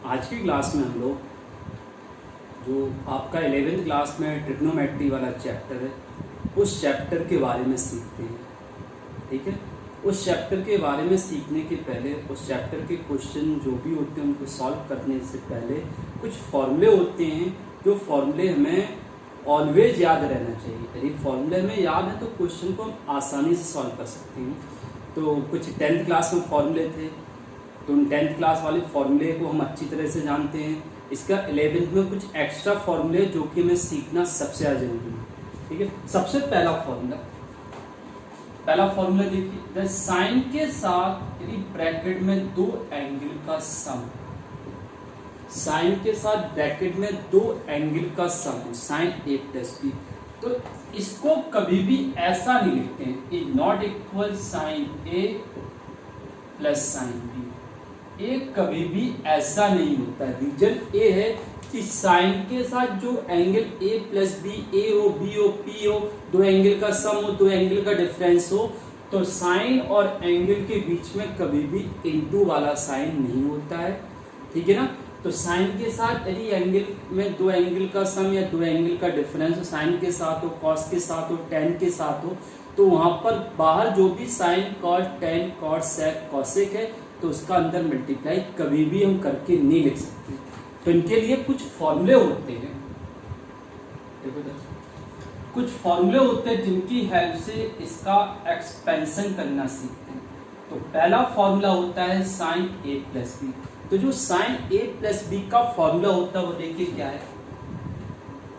आज की क्लास में हम लोग जो आपका 11th क्लास में ट्रिग्नोमेट्री वाला चैप्टर है उस चैप्टर के बारे में सीखते हैं। ठीक है, उस चैप्टर के बारे में सीखने के पहले उस चैप्टर के क्वेश्चन जो भी होते हैं उनको सॉल्व करने से पहले कुछ फॉर्मूले होते हैं जो फॉर्मूले हमें ऑलवेज याद रहना चाहिए। यदि फॉर्मूले हमें याद है तो क्वेश्चन को हम आसानी से सॉल्व कर सकते हैं। तो कुछ 10th क्लास में फॉर्मूले थे तो उन 10th क्लास वाले फॉर्मूले को हम अच्छी तरह से जानते हैं। इसका 11th में कुछ एक्स्ट्रा फॉर्मूले जो कि हमें सीखना सबसे ज़्यादा जरूरी है। ठीक है, सबसे पहला फॉर्मूला देखिए, द साइन के साथ यदि ब्रैकेट में दो एंगल का सम, साइन के साथ ब्रैकेट में दो एंगल का sum sine A plus B, तो इसको कभी भी ऐसा नहीं लिखते हैं is not equal sine A plus sine B. ए कभी भी ऐसा नहीं होता। रीजन ए है कि साइन के साथ जो एंगल ए प्लस बी, ए हो, बी हो, पी हो, दो एंगल का सम हो, दो एंगल का डिफरेंस हो, तो साइन और एंगल के बीच में कभी भी इनटू वाला साइन नहीं होता है। ठीक है ना, तो साइन के साथ यदि एंगल में दो एंगल का सम या दो एंगल का डिफरेंस हो, साइन के साथ हो, कॉस के साथ हो, टेन के साथ हो, तो वहां पर बाहर जो भी साइन, कॉस, टेन, कॉट, सेक, कॉसेक है तो उसका अंदर मल्टीप्लाई कभी भी हम करके नहीं लिख सकते। तो इनके लिए कुछ फॉर्मूले होते हैं, कुछ फॉर्मूले होते हैं जिनकी हेल्प से इसका एक्सपेंशन करना सीखते हैं। तो पहला फॉर्मूला होता है साइन ए प्लस बी। तो जो साइन ए प्लस बी का फॉर्मूला होता है वो देखिए क्या है,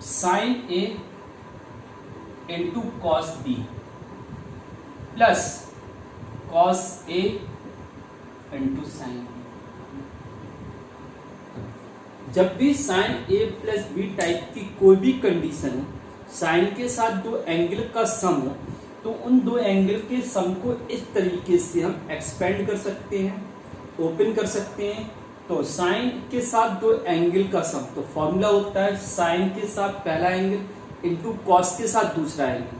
sine A into cos B plus cos A into sine B. जब भी sine A plus B type की कोई भी कंडीशन हो, साइन के साथ दो एंगल का सम हो, तो उन दो एंगल के सम को इस तरीके से हम एक्सपेंड कर सकते हैं, ओपन कर सकते हैं। तो साइन के साथ दो एंगल का सम, तो फॉर्मूला होता है साइन के साथ पहला एंगल इंटू कॉस के साथ दूसरा एंगल,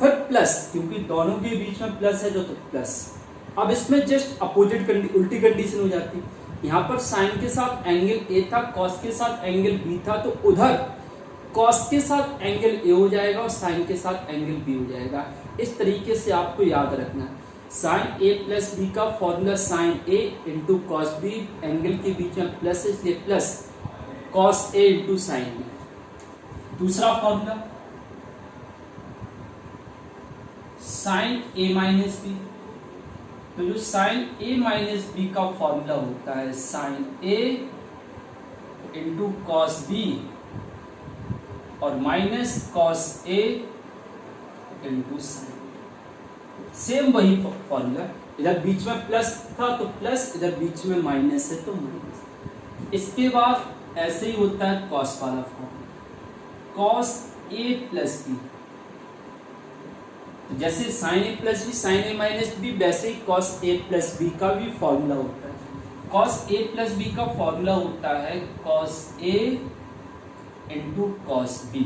फिर प्लस, क्योंकि दोनों के बीच में प्लस है जो, तो प्लस। अब इसमें जस्ट अपोजिट उल्टी कंडीशन हो जाती है। यहाँ पर साइन के साथ एंगल ए था, कॉस के साथ एंगल बी था, तो उधर कॉस के साथ एंगल ए हो जाएगा और साइन के साथ एंगल बी हो जाएगा। इस तरीके से आपको याद रखना है। साइन ए प्लस बी का formula sine A into cos B, angle के बीच में प्लस है इसलिए plus cos A into sine B. दूसरा फॉर्मूला साइन ए माइनस बी। तो जो साइन ए माइनस बी का फॉर्मूला होता है sine A into cos B और minus cos A into sign. Same वही फॉर्मूला, इधर बीच में प्लस था तो प्लस, इधर बीच में माइनस है तो माइनस। इसके बाद ऐसे ही होता है कॉस वाला formula, cos A plus B. जैसे sign A plus B, sign A minus B, वैसे ही कॉस ए प्लस बी का भी फॉर्मूला होता है। कॉस ए प्लस बी का फॉर्मूला होता है cos A into cos B.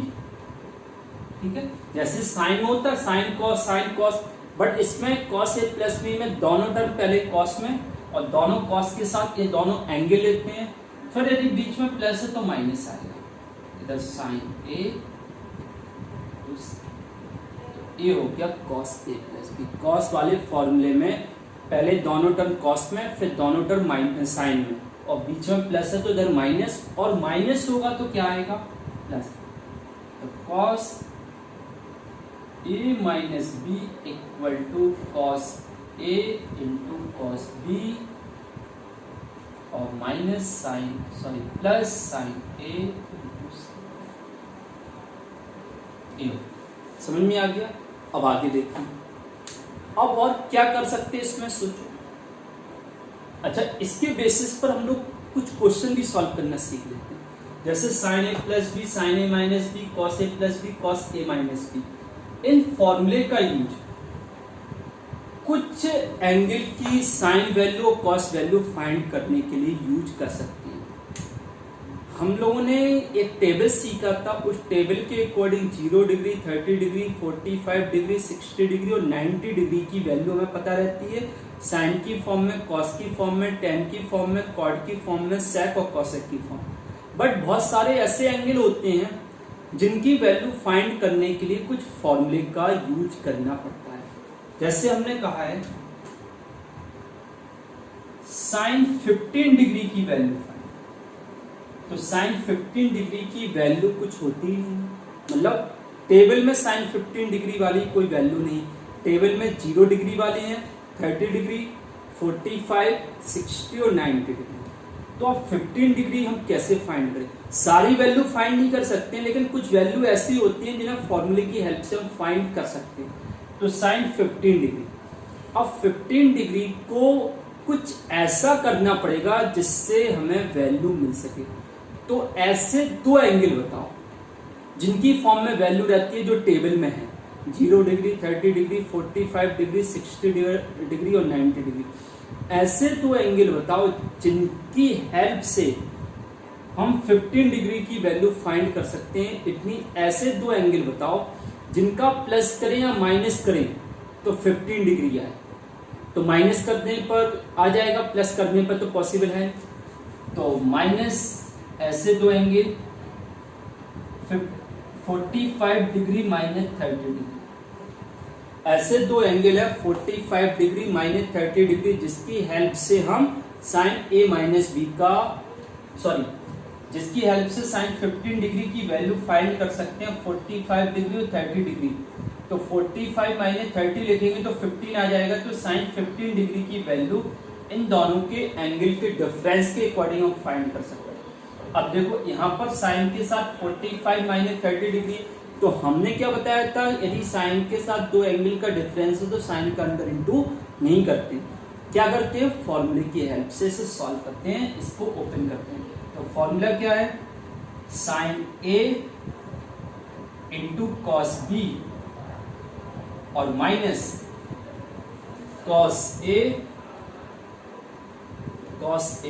ठीक है, जैसे साइन होता है साइन कॉस, बट इसमें कॉस ए प्लस बी में दोनों टर्म पहले कॉस में और दोनों कॉस के साथ ये दोनों एंगल लेते हैं, फिर यदि बीच में प्लस है तो माइनस आएगा। इधर साइन ए, ये हो गया cos A plus B. Cos वाले फॉर्मूले में पहले दोनों टर्म कॉस में, फिर दोनों टर्म माइनस साइन में, और बीच में प्लस है तो इधर माइनस, और माइनस होगा तो क्या आएगा प्लस। तो cos A minus B equal to cos A into cos B और minus sine plus sine A into sine. समझ में आ गया? अब आगे देखिए, अब और क्या कर सकते हैं इसमें सोचो। अच्छा, इसके बेसिस पर हम लोग कुछ क्वेश्चन भी सॉल्व करना सीख लेते हैं। जैसे sign A plus B, sign A minus B, cos A plus B, cos A minus B. इन फॉर्मूले का यूज कुछ एंगल की साइन वैल्यू और कॉस वैल्यू फाइंड करने के लिए यूज कर सकते हैं। हम लोगों ने एक टेबल सीखा था, उस टेबल के according 0 degree, 30 degree, 45 degree, 60 degree और 90 डिग्री की वैल्यू हमें पता रहती है। साइन की फॉर्म में, कॉस की फॉर्म में, टेन की फॉर्म में, कॉड की फॉर्म में, सेक और कॉसेक की फॉर्म में। बट बहुत सारे ऐसे एंगल होते हैं जिनकी वैल्यू फाइंड करने के लिए कुछ फॉर्मूले का यूज करना पड़ता है। जैसे हमने कहा है साइन 15 डिग्री की वैल्यू फाइंड, तो साइन 15 डिग्री की वैल्यू कुछ होती ही नहीं, मतलब टेबल में साइन 15 डिग्री वाली कोई वैल्यू नहीं। टेबल में 0 डिग्री वाले हैं, 30 डिग्री, 45, 60 और 90 डिग्री। तो अब 15 डिग्री हम कैसे फाइंड करें? सारी वैल्यू फाइंड नहीं कर सकते हैं, लेकिन कुछ वैल्यू ऐसी होती हैं जिन्हें फॉर्मूले की हेल्प से हम फाइंड कर सकते हैं। तो साइन 15 डिग्री, अब 15 डिग्री को कुछ ऐसा करना पड़ेगा जिससे हमें वैल्यू मिल सके। तो ऐसे दो एंगल बताओ जिनकी फॉर्म में वैल्यू रहती है जो टेबल में है, 0 डिग्री, 30 डिग्री, 45 डिग्री, 60 डिग्री और 90 डिग्री। ऐसे दो एंगल बताओ जिनकी हेल्प से हम 15 डिग्री की वैल्यू फाइंड कर सकते हैं। इतनी ऐसे दो एंगल बताओ जिनका प्लस करें या माइनस करें तो 15 डिग्री आए। तो माइनस करने पर आ जाएगा, प्लस करने पर तो पॉसिबल है। तो माइनस ऐसे दो एंगल 45 डिग्री माइनस 30 डिग्री, ऐसे दो एंगल है 45 डिग्री माइनस 30 डिग्री जिसकी हेल्प से हम साइन ए माइनस बी का जिसकी हेल्प से साइन 15 डिग्री की वैल्यू फाइंड कर सकते हैं 45 डिग्री और 30 डिग्री। तो 45 माइनस 30 लिखेंगे तो 15 आ जाएगा। तो साइन 15 डिग्री की वैल्यू इन दोनों के एंगल के डिफरेंस के अकॉर्डिंग हम फाइंड कर सकते हैं। अब देखो यहाँ पर साइन के साथ 45 माइनस 30 डिग्री, तो हमने क्या बताया था, यदि साइन के साथ दो एंगल का डिफरेंस हो तो साइन का अंदर इंटू नहीं करते, क्या करते हैं, फॉर्मूले की हेल्प से इसे सॉल्व करते हैं, इसको ओपन करते हैं। तो फॉर्मूला क्या है, sine A into cos B और माइनस कॉस ए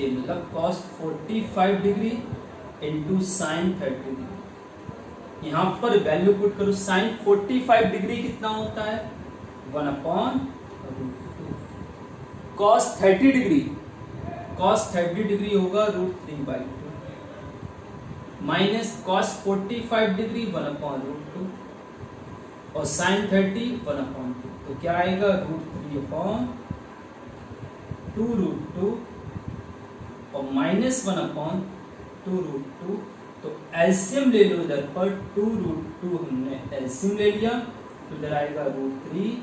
मतलब cos 45 degree into sine 30 degree. यहां पर वैल्यू पुट करो, साइन 45 डिग्री कितना होता है 1/√2। कॉस 30 डिग्री होगा √3/2 माइनस कॉस 45 डिग्री 1/√2 और साइन 30 1/2। तो क्या आएगा √3/2√2 और माइनस 1/2√2। तो एलसीएम ले लो इधर पर, 2√2 हमने एलसीएम ले लिया तो इधर आएगा √3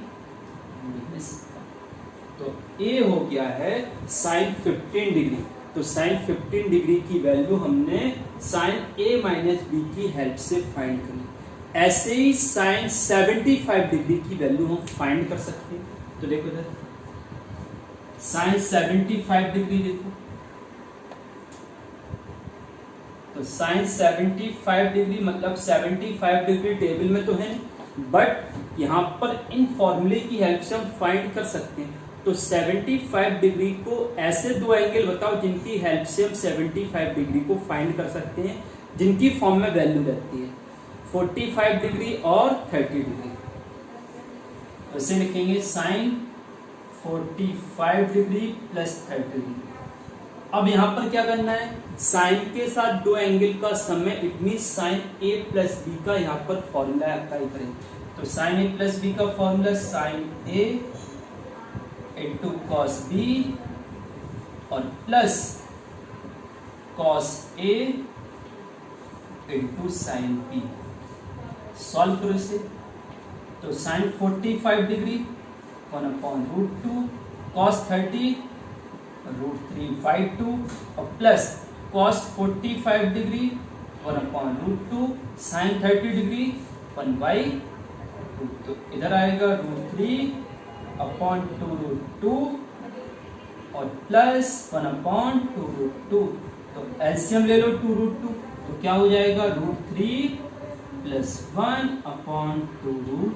माइनस। तो ए हो गया है साइन 15 डिग्री। तो साइन 15 डिग्री की वैल्यू हमने साइन ए माइनस बी की हेल्प से फाइंड करी। ऐसे ही साइन 75 डिग्री की वैल्यू हम फाइंड कर सकते हैं। तो देखो इधर साइन 75 डिग्री देखो, तो साइन 75 डिग्री मतलब 75 डिग्री टेबल में तो है नहीं, बट यहाँ पर इन फॉर्मूले की हेल्प से हम फाइंड कर सकते हैं। तो 75 डिग्री को ऐसे दो एंगल बताओ जिनकी हेल्प से हम 75 डिग्री को फाइंड कर सकते हैं, जिनकी फॉर्म में वैल्यू रहती है 45 डिग्री और 30 डिग्री। ऐसे लिखेंगे साइन 45 डिग्री प्लस 30 डिग्री। अब यहां पर क्या करना है, साइन के साथ दो एंगल का सम है, it mean sine A plus B का यहाँ पर फॉर्मूला अप्लाई करें। तो साइन ए प्लस बी का formula sine A into cos B और plus cos A into sine B. Solve करो इसे। तो साइन 45 डिग्री 1/√2 कॉस 30 √3/2 और plus cos 45 degree 1/√2 sine 30 degree 1/√2। तो इधर आएगा √3/2√2 और प्लस 1/2√2। तो एलसीएम ले लो 2√2, तो क्या हो जाएगा √3 + 1/2√2।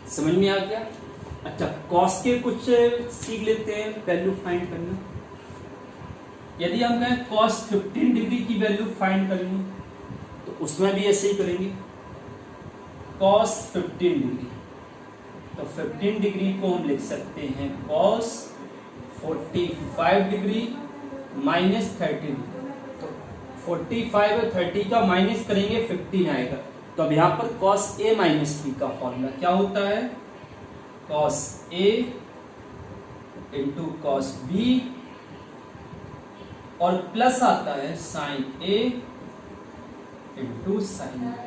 समझ में आ गया। अच्छा, कॉस के कुछ सीख लेते हैं वैल्यू फाइंड करना। यदि हम कहें कॉस 15 डिग्री की वैल्यू फाइंड करनी तो उसमें भी ऐसे ही करेंगे। कॉस 15 डिग्री तो 15 डिग्री को हम लिख सकते हैं cos 45 डिग्री माइनस 30 डिग्री। तो 45 और 30 का माइनस करेंगे 15 आएगा। तो अब यहाँ पर cos a माइनस b का फॉर्मूला क्या होता है, cos a into cos b और प्लस आता है sin a into sin b।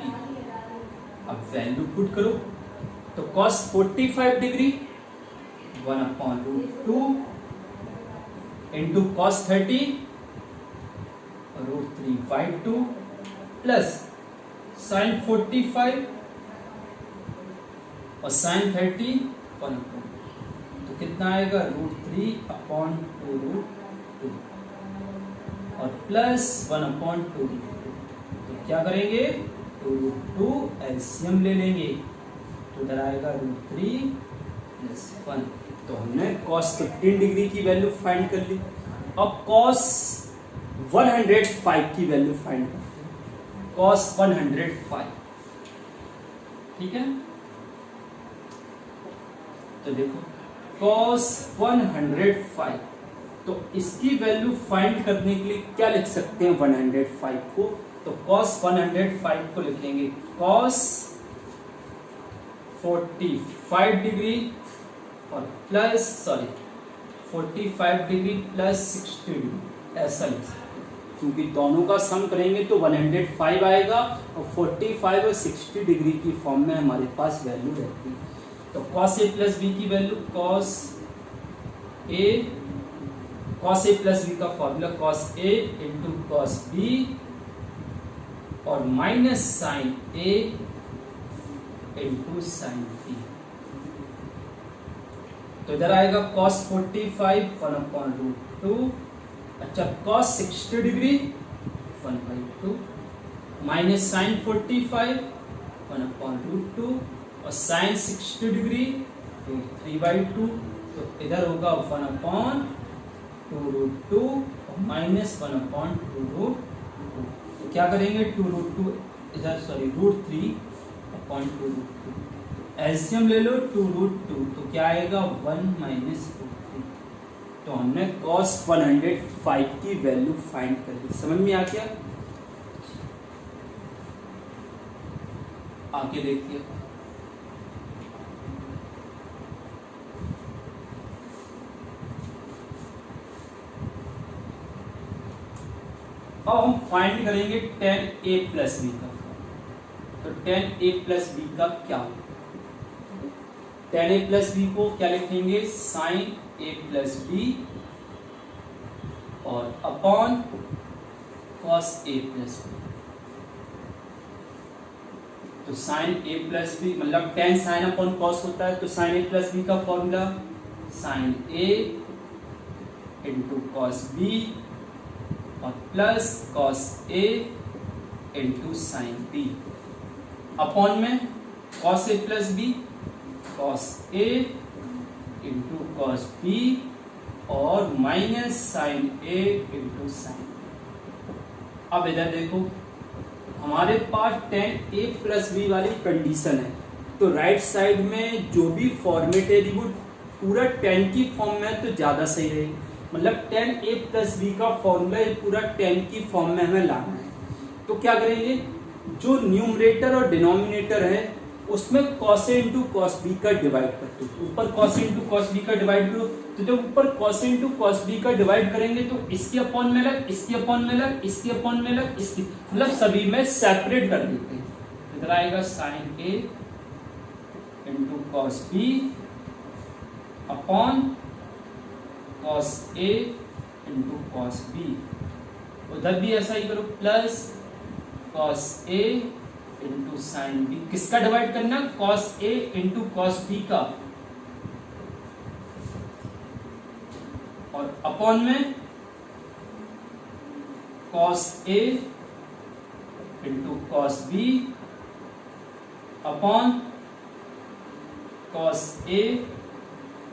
अब वैल्यू पुट करो तो cos 45 degree 1/√2 into cos 30 √3/2 plus sin 45 और sin 30 1/2। तो कितना आएगा √3/2 और प्लस 1/2। तो क्या करेंगे 2√2 एलसीएम ले लेंगे तो इधर आएगा √3 + 1। तो हमने cos 15 डिग्री की वैल्यू फाइंड कर ली। अब cos 105 की वैल्यू फाइंड करते हैं, cos 105। ठीक है, तो देखो cos 105, तो इसकी वैल्यू फाइंड करने के लिए क्या लिख सकते हैं 105 को, तो cos 105 को लिखेंगे cos 45 डिग्री और प्लस 45 डिग्री प्लस 60 डिग्री, ऐसा लिख सकते हैं क्योंकि दोनों का सम करेंगे तो 105 आएगा और 45 और 60 डिग्री की फॉर्म में हमारे पास वैल्यू रहती है। तो cos a प्लस b की value cos a plus b का formula cos a into cos b और minus sin a into sin b। तो इधर आएगा cos 45 1/√2, अच्छा cos 60 डिग्री 1/2 माइनस sin 45 1/√2 और sin 60 डिग्री 3/2। तो इधर होगा 1/2√2 और माइनस 1/2√2। तो क्या करेंगे 2√2 इधर √3/2√2 एलसीएम ले लो 2√2 तो क्या आएगा 1 - √3। तो हमने cos 105 की वैल्यू फाइंड कर ली। समझ में आ गया? आगे देखिए, अब हम फाइंड करेंगे tan a प्लस b का। तो tan a प्लस b का क्या होगा, tan a प्लस b को क्या लिखेंगे sin a प्लस b और upon cos a plus b। तो sin a प्लस b मतलब tan sin अपॉन cos होता है, तो sin a प्लस b का formula sin a into cos b और plus cos a into sin b upon में cos a plus b cos a into cos b और minus sin a into sin b। अब इधर देखो हमारे पास tan a plus b वाली condition है, तो राइट साइड में जो भी फॉर्मेट है वो पूरा tan की फॉर्म में तो ज्यादा सही रहेगी। मतलब tan a प्लस b का फॉर्मूला पूरा tan की फॉर्म में हमें लाना है। तो क्या करेंगे, जो न्यूमरेटर और डिनोमिनेटर है उसमें cos a into cos b का डिवाइड करते हो। ऊपर cos a into cos b का डिवाइड करो, तो जब ऊपर cos a into cos b का डिवाइड करेंगे तो इसके अपॉन में अलग, इसके अपॉन में अलग, इसके अपॉन में अलग, इसकी मतलब सभी में सेपरेट कर देते हैं। इधर आएगा sin a into cos b upon cos a into cos b। उधर भी ऐसा ही करो, plus cos a into sin b। किसका डिवाइड करना, cos a into cos b का, और अपॉन में cos a into cos b upon cos a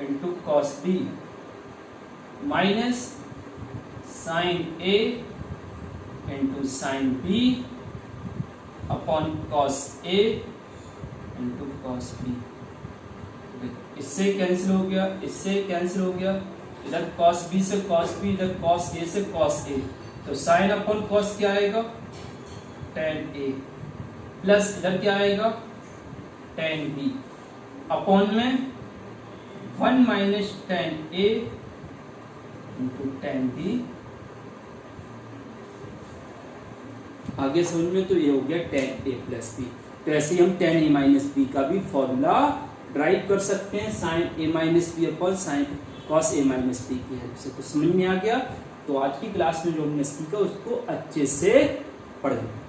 into cos b minus sin a into sin b upon cos a into cos b। इससे cancel हो गया, इससे cancel हो गया, इधर cos b से cos b, इधर cos a से cos a, तो sin अपॉन cos क्या आएगा tan a, प्लस इधर क्या आएगा tan b, अपॉन में 1 minus tan a into tan b। आगे समझ में तो ये हो गया tan a प्लस b। तो ऐसे ही हम tan a माइनस b का भी फॉर्मूला ड्राइव कर सकते हैं sin a minus b upon sin cos a minus b की हेल्प से। तो समझ में आ गया। तो आज की क्लास में जो हमने सीखा उसको अच्छे से पढ़ लें।